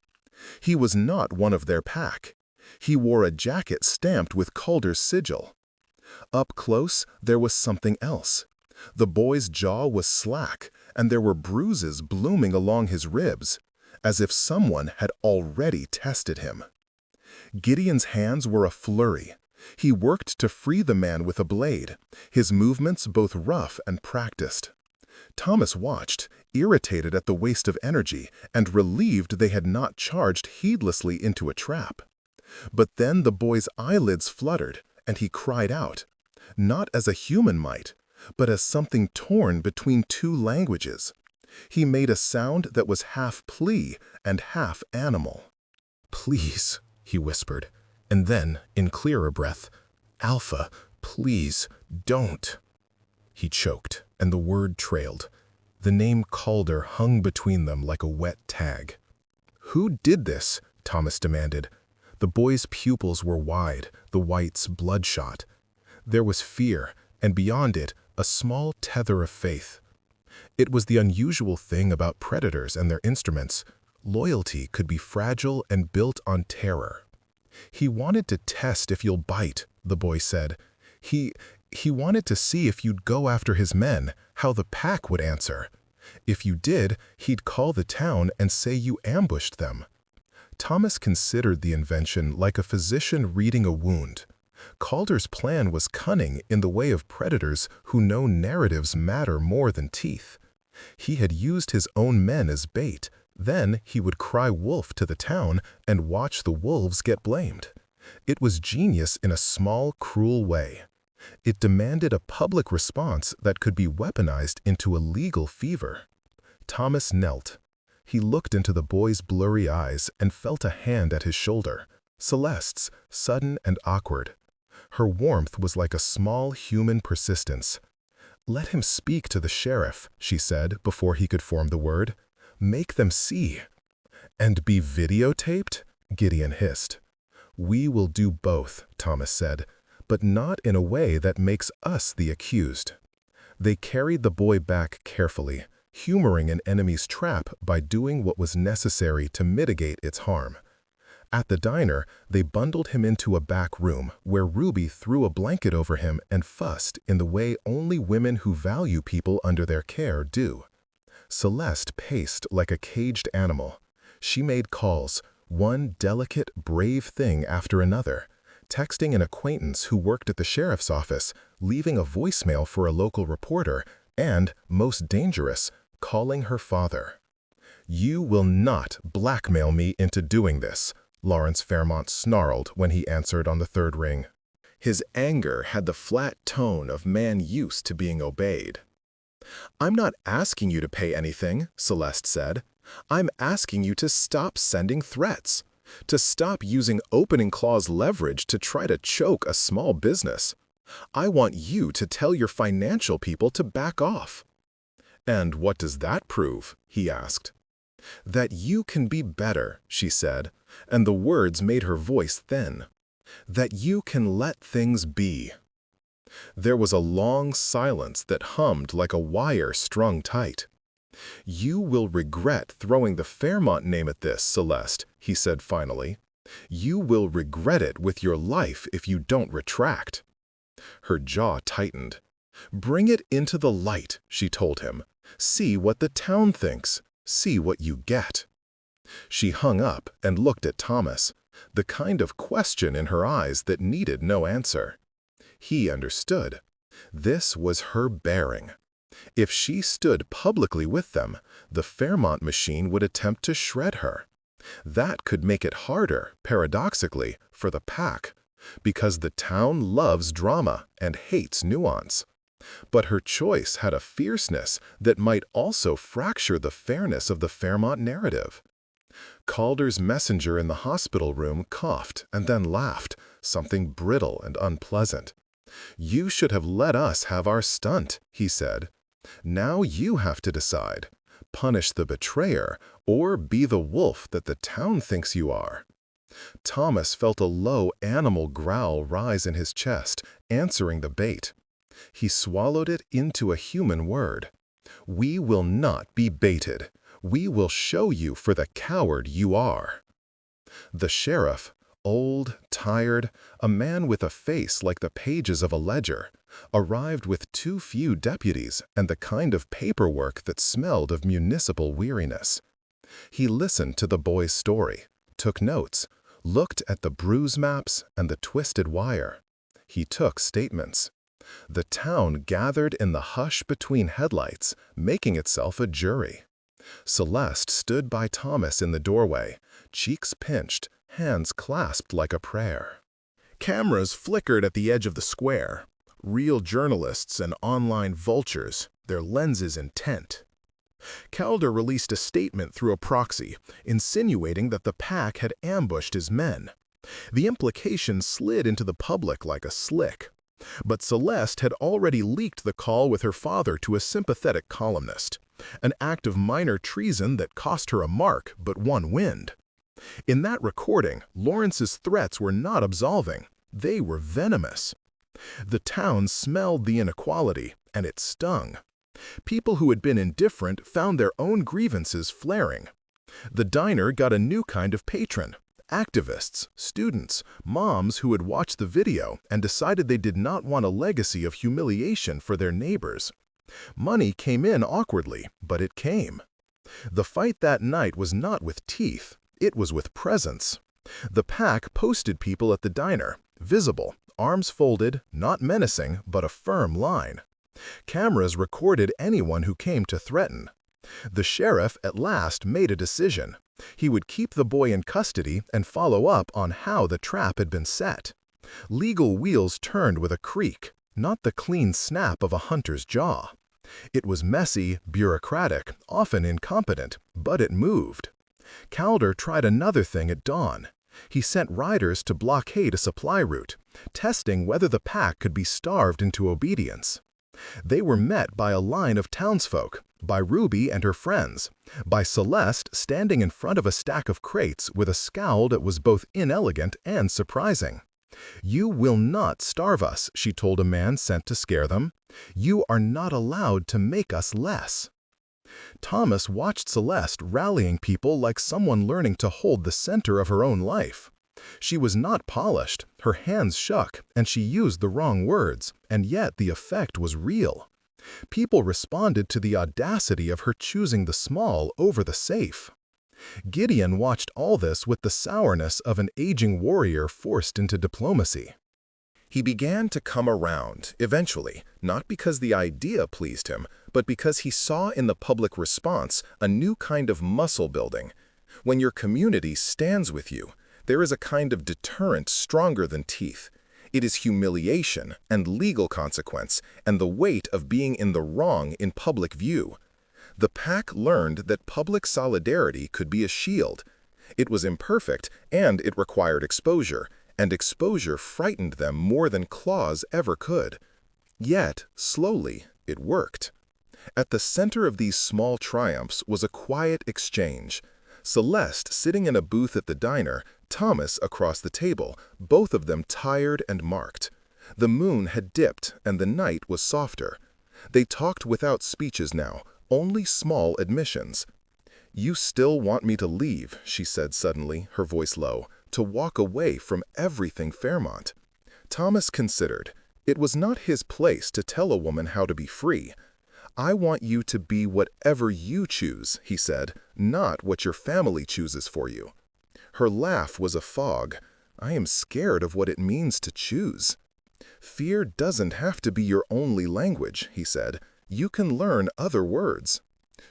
He was not one of their pack. He wore a jacket stamped with Calder's sigil. Up close, there was something else. The boy's jaw was slack, and there were bruises blooming along his ribs, as if someone had already tested him. Gideon's hands were a flurry. He worked to free the man with a blade, his movements both rough and practiced. Thomas watched, irritated at the waste of energy and relieved they had not charged heedlessly into a trap. But then the boy's eyelids fluttered, and he cried out, not as a human might, but as something torn between two languages. He made a sound that was half plea and half animal. "Please," he whispered, and then, in clearer breath, "Alpha, please, don't." He choked, and the word trailed. The name Calder hung between them like a wet tag. "Who did this?" Thomas demanded. The boy's pupils were wide, the whites bloodshot. There was fear, and beyond it, a small tether of faith. It was the unusual thing about predators and their instruments. Loyalty could be fragile and built on terror. "He wanted to test if you'll bite," the boy said. He wanted to see if you'd go after his men, how the pack would answer. If you did, he'd call the town and say you ambushed them." Thomas considered the invention like a physician reading a wound. Calder's plan was cunning in the way of predators who know narratives matter more than teeth. He had used his own men as bait. Then he would cry wolf to the town and watch the wolves get blamed. It was genius in a small, cruel way. It demanded a public response that could be weaponized into a legal fever. Thomas knelt. He looked into the boy's blurry eyes and felt a hand at his shoulder, Celeste's, sudden and awkward. Her warmth was like a small human persistence. "Let him speak to the sheriff," she said before he could form the word. "Make them see." "And be videotaped?" Gideon hissed. "We will do both," Thomas said. but not in a way that makes us the accused. They carried the boy back carefully, humoring an enemy's trap by doing what was necessary to mitigate its harm. At the diner, they bundled him into a back room where Ruby threw a blanket over him and fussed in the way only women who value people under their care do. Celeste paced like a caged animal. She made calls, one delicate, brave thing after another, texting an acquaintance who worked at the sheriff's office, leaving a voicemail for a local reporter, and, most dangerous, calling her father. "You will not blackmail me into doing this," Lawrence Fairmont snarled when he answered on the third ring. His anger had the flat tone of man used to being obeyed. "I'm not asking you to pay anything," Celeste said. "I'm asking you to stop sending threats, to stop using opening clause leverage to try to choke a small business. I want you to tell your financial people to back off." "And what does that prove?" he asked. "That you can be better," she said, and the words made her voice thin. "That you can let things be." There was a long silence that hummed like a wire strung tight. "You will regret throwing the Fairmont name at this, Celeste," he said finally. "You will regret it with your life if you don't retract." Her jaw tightened. "Bring it into the light," she told him. "See what the town thinks. See what you get." She hung up and looked at Thomas, the kind of question in her eyes that needed no answer. He understood. This was her bearing. If she stood publicly with them, the Fairmont machine would attempt to shred her. That could make it harder, paradoxically, for the pack, because the town loves drama and hates nuance. But her choice had a fierceness that might also fracture the fairness of the Fairmont narrative. Calder's messenger in the hospital room coughed and then laughed, something brittle and unpleasant. "You should have let us have our stunt," he said. "Now you have to decide. Punish the betrayer or be the wolf that the town thinks you are." Thomas felt a low animal growl rise in his chest, answering the bait. He swallowed it into a human word. "We will not be baited. We will show you for the coward you are." The sheriff, old, tired, a man with a face like the pages of a ledger, arrived with too few deputies and the kind of paperwork that smelled of municipal weariness. He listened to the boy's story, took notes, looked at the bruise maps and the twisted wire. He took statements. The town gathered in the hush between headlights, making itself a jury. Celeste stood by Thomas in the doorway, cheeks pinched, hands clasped like a prayer. Cameras flickered at the edge of the square. Real journalists and online vultures, their lenses intent. Calder released a statement through a proxy, insinuating that the pack had ambushed his men. The implication slid into the public like a slick. But Celeste had already leaked the call with her father to a sympathetic columnist, an act of minor treason that cost her a mark but won wind. In that recording, Lawrence's threats were not absolving. They were venomous. The town smelled the inequality, and it stung. People who had been indifferent found their own grievances flaring. The diner got a new kind of patron. Activists, students, moms who had watched the video and decided they did not want a legacy of humiliation for their neighbors. Money came in awkwardly, but it came. The fight that night was not with teeth, it was with presence. The pack posted people at the diner, visible, arms folded, not menacing, but a firm line. Cameras recorded anyone who came to threaten. The sheriff at last made a decision. He would keep the boy in custody and follow up on how the trap had been set. Legal wheels turned with a creak, not the clean snap of a hunter's jaw. It was messy, bureaucratic, often incompetent, but it moved. Calder tried another thing at dawn. He sent riders to blockade a supply route, testing whether the pack could be starved into obedience. They were met by a line of townsfolk, by Ruby and her friends, by Celeste standing in front of a stack of crates with a scowl that was both inelegant and surprising. "You will not starve us," she told a man sent to scare them. "You are not allowed to make us less." Thomas watched Celeste rallying people like someone learning to hold the center of her own life. She was not polished, her hands shook, and she used the wrong words, and yet the effect was real. People responded to the audacity of her choosing the small over the safe. Gideon watched all this with the sourness of an aging warrior forced into diplomacy. He began to come around, eventually, not because the idea pleased him, but because he saw in the public response a new kind of muscle building. When your community stands with you, there is a kind of deterrent stronger than teeth. It is humiliation and legal consequence and the weight of being in the wrong in public view. The pack learned that public solidarity could be a shield. It was imperfect and it required exposure, and exposure frightened them more than claws ever could. Yet, slowly, it worked. At the center of these small triumphs was a quiet exchange. Celeste sitting in a booth at the diner, Thomas across the table, both of them tired and marked. The moon had dipped and the night was softer. They talked without speeches now, only small admissions. "You still want me to leave," she said suddenly, her voice low, "to walk away from everything Fairmont." Thomas considered. It was not his place to tell a woman how to be free. "I want you to be whatever you choose," he said, "not what your family chooses for you." Her laugh was a fog. "I am scared of what it means to choose." "Fear doesn't have to be your only language," he said. "You can learn other words."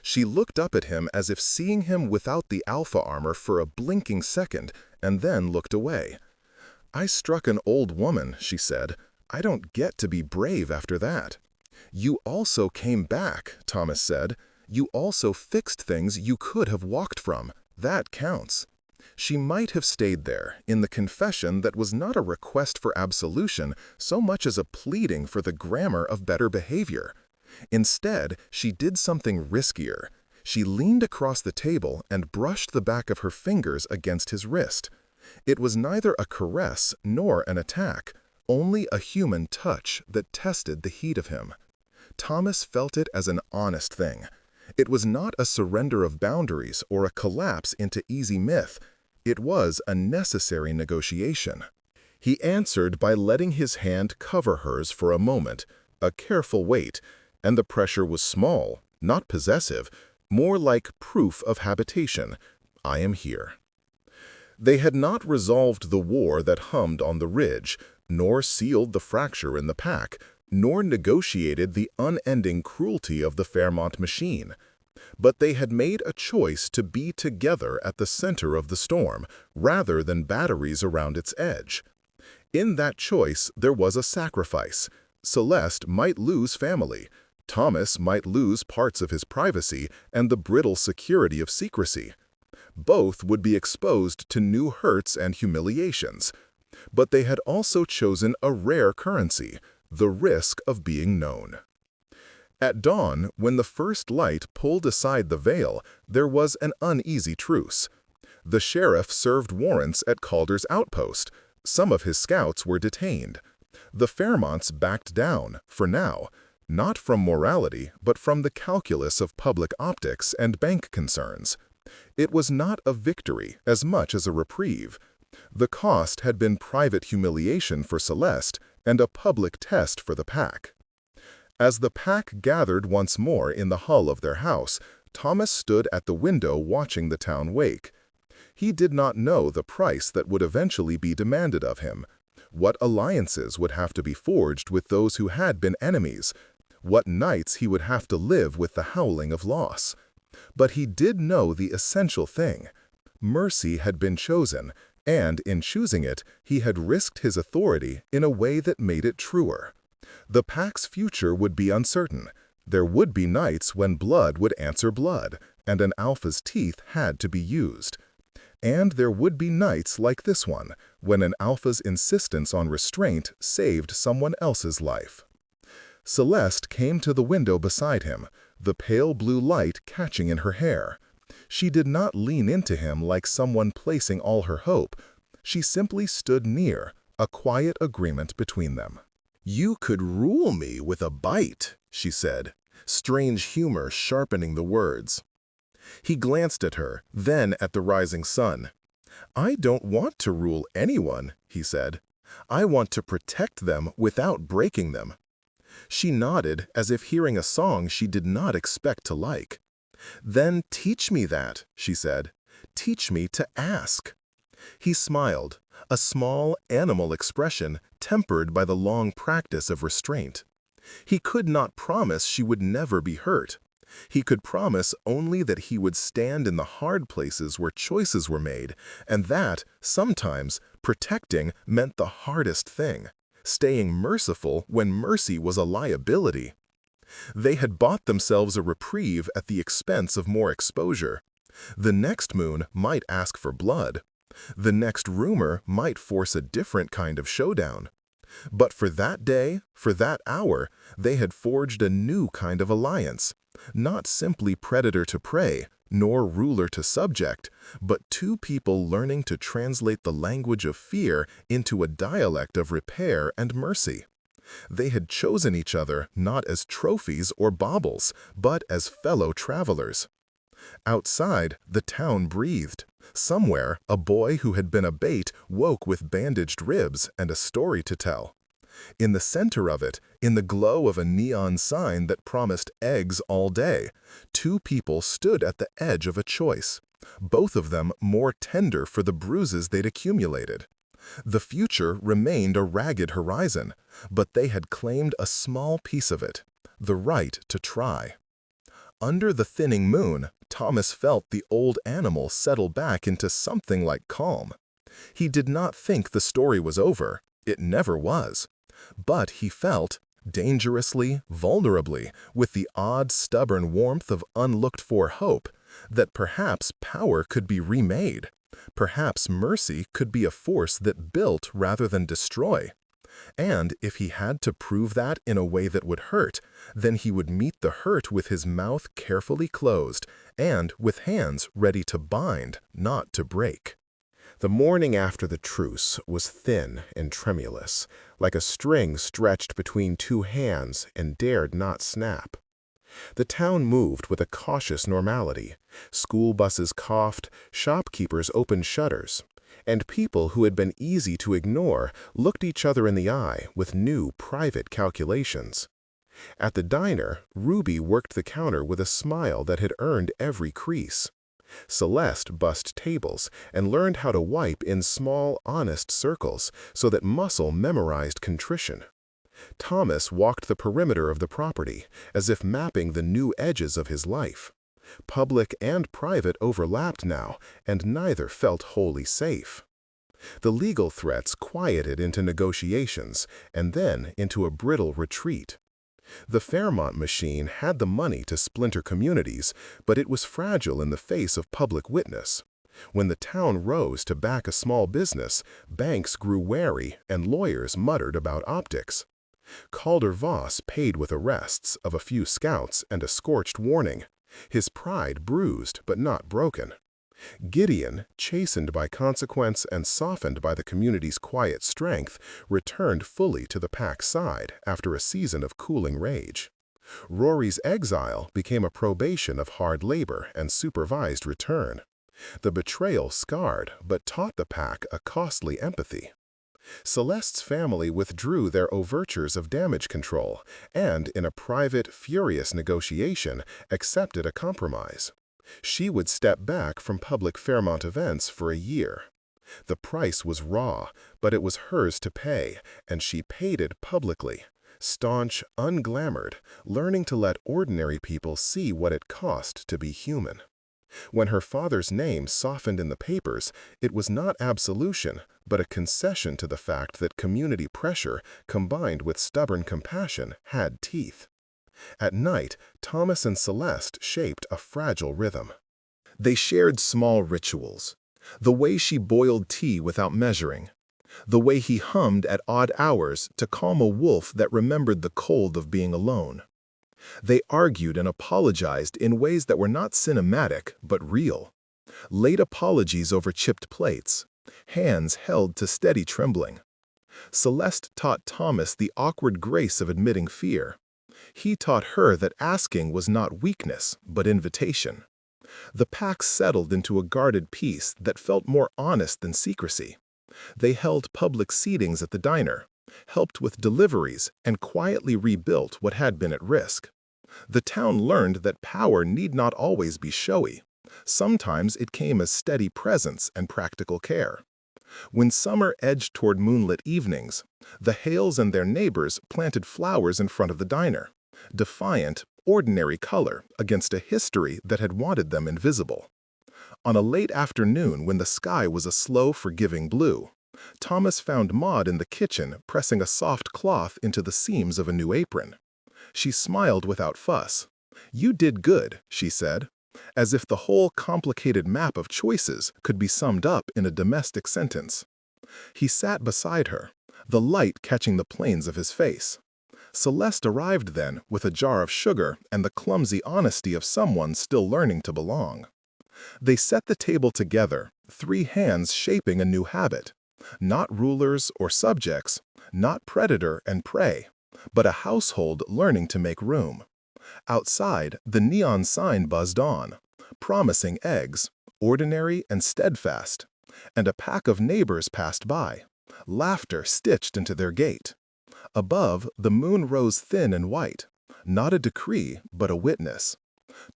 She looked up at him as if seeing him without the alpha armor for a blinking second, and then looked away. "I struck an old woman," she said. "I don't get to be brave after that." "You also came back," Thomas said. "You also fixed things you could have walked from. That counts." She might have stayed there, in the confession that was not a request for absolution so much as a pleading for the grammar of better behavior. Instead, she did something riskier. She leaned across the table and brushed the back of her fingers against his wrist. It was neither a caress nor an attack, only a human touch that tested the heat of him. Thomas felt it as an honest thing. It was not a surrender of boundaries or a collapse into easy myth. It was a necessary negotiation. He answered by letting his hand cover hers for a moment, a careful wait, and the pressure was small, not possessive, more like proof of habitation. "I am here." They had not resolved the war that hummed on the ridge, nor sealed the fracture in the pack, nor negotiated the unending cruelty of the Fairmont machine. But they had made a choice to be together at the center of the storm, rather than batteries around its edge. In that choice, there was a sacrifice. Celeste might lose family. Thomas might lose parts of his privacy and the brittle security of secrecy. Both would be exposed to new hurts and humiliations. But they had also chosen a rare currency, the risk of being known. At dawn, when the first light pulled aside the veil, there was an uneasy truce. The sheriff served warrants at Calder's outpost. Some of his scouts were detained. The Fairmonts backed down, for now, not from morality, but from the calculus of public optics and bank concerns. It was not a victory as much as a reprieve. The cost had been private humiliation for Celeste and a public test for the pack. As the pack gathered once more in the hull of their house, Thomas stood at the window watching the town wake. He did not know the price that would eventually be demanded of him, what alliances would have to be forged with those who had been enemies, what nights he would have to live with the howling of loss. But he did know the essential thing. Mercy had been chosen, and in choosing it, he had risked his authority in a way that made it truer. The pack's future would be uncertain. There would be nights when blood would answer blood, and an alpha's teeth had to be used. And there would be nights like this one, when an alpha's insistence on restraint saved someone else's life. Celeste came to the window beside him, the pale blue light catching in her hair. She did not lean into him like someone placing all her hope. She simply stood near, a quiet agreement between them. "You could rule me with a bite," she said, strange humor sharpening the words. He glanced at her, then at the rising sun. "I don't want to rule anyone," he said. "I want to protect them without breaking them." She nodded as if hearing a song she did not expect to like. "Then teach me that," she said. "Teach me to ask." He smiled, a small, animal expression tempered by the long practice of restraint. He could not promise she would never be hurt. He could promise only that he would stand in the hard places where choices were made, and that, sometimes, protecting meant the hardest thing, staying merciful when mercy was a liability. They had bought themselves a reprieve at the expense of more exposure. The next moon might ask for blood. The next rumor might force a different kind of showdown. But for that day, for that hour, they had forged a new kind of alliance, not simply predator to prey, nor ruler to subject, but two people learning to translate the language of fear into a dialect of repair and mercy. They had chosen each other not as trophies or baubles, but as fellow travelers. Outside, the town breathed. Somewhere, a boy who had been a bait woke with bandaged ribs and a story to tell. In the center of it, in the glow of a neon sign that promised eggs all day, two people stood at the edge of a choice, both of them more tender for the bruises they'd accumulated. The future remained a ragged horizon, but they had claimed a small piece of it, the right to try. Under the thinning moon, Thomas felt the old animal settle back into something like calm. He did not think the story was over. It never was. But he felt, dangerously, vulnerably, with the odd, stubborn warmth of unlooked-for hope, that perhaps power could be remade. Perhaps mercy could be a force that built rather than destroy. And if he had to prove that in a way that would hurt, then he would meet the hurt with his mouth carefully closed and with hands ready to bind, not to break. The morning after the truce was thin and tremulous, like a string stretched between two hands and dared not snap. The town moved with a cautious normality. School buses coughed, shopkeepers opened shutters, and people who had been easy to ignore looked each other in the eye with new private calculations. At the diner, Ruby worked the counter with a smile that had earned every crease. Celeste bussed tables and learned how to wipe in small, honest circles so that muscle memorized contrition. Thomas walked the perimeter of the property, as if mapping the new edges of his life. Public and private overlapped now, and neither felt wholly safe. The legal threats quieted into negotiations, and then into a brittle retreat. The Fairmont machine had the money to splinter communities, but it was fragile in the face of public witness. When the town rose to back a small business, banks grew wary and lawyers muttered about optics. Calder-Voss paid with arrests of a few scouts and a scorched warning, his pride bruised but not broken. Gideon, chastened by consequence and softened by the community's quiet strength, returned fully to the pack's side after a season of cooling rage. Rory's exile became a probation of hard labor and supervised return. The betrayal scarred but taught the pack a costly empathy. Celeste's family withdrew their overtures of damage control and, in a private, furious negotiation, accepted a compromise. She would step back from public Fairmont events for a year. The price was raw, but it was hers to pay, and she paid it publicly, staunch, unglamored, learning to let ordinary people see what it cost to be human. When her father's name softened in the papers, it was not absolution, but a concession to the fact that community pressure, combined with stubborn compassion, had teeth. At night, Thomas and Celeste shaped a fragile rhythm. They shared small rituals. The way she boiled tea without measuring. The way he hummed at odd hours to calm a wolf that remembered the cold of being alone. They argued and apologized in ways that were not cinematic, but real. Late apologies over chipped plates. Hands held to steady trembling. Celeste taught Thomas the awkward grace of admitting fear. He taught her that asking was not weakness, but invitation. The pack settled into a guarded peace that felt more honest than secrecy. They held public seatings at the diner, helped with deliveries, and quietly rebuilt what had been at risk. The town learned that power need not always be showy. Sometimes it came as steady presence and practical care. When summer edged toward moonlit evenings, the Hales and their neighbors planted flowers in front of the diner, defiant, ordinary color against a history that had wanted them invisible. On a late afternoon when the sky was a slow, forgiving blue, Thomas found Maud in the kitchen pressing a soft cloth into the seams of a new apron. She smiled without fuss. "You did good," she said, as if the whole complicated map of choices could be summed up in a domestic sentence. He sat beside her, the light catching the planes of his face. Celeste arrived then with a jar of sugar and the clumsy honesty of someone still learning to belong. They set the table together, three hands shaping a new habit. Not rulers or subjects, not predator and prey, but a household learning to make room. Outside, the neon sign buzzed on, promising eggs, ordinary and steadfast, and a pack of neighbors passed by, laughter stitched into their gait. Above, the moon rose thin and white, not a decree, but a witness.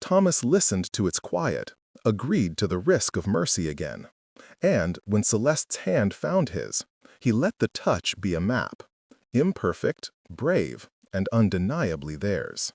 Thomas listened to its quiet, agreed to the risk of mercy again. And when Celeste's hand found his, he let the touch be a map, imperfect, brave, and undeniably theirs.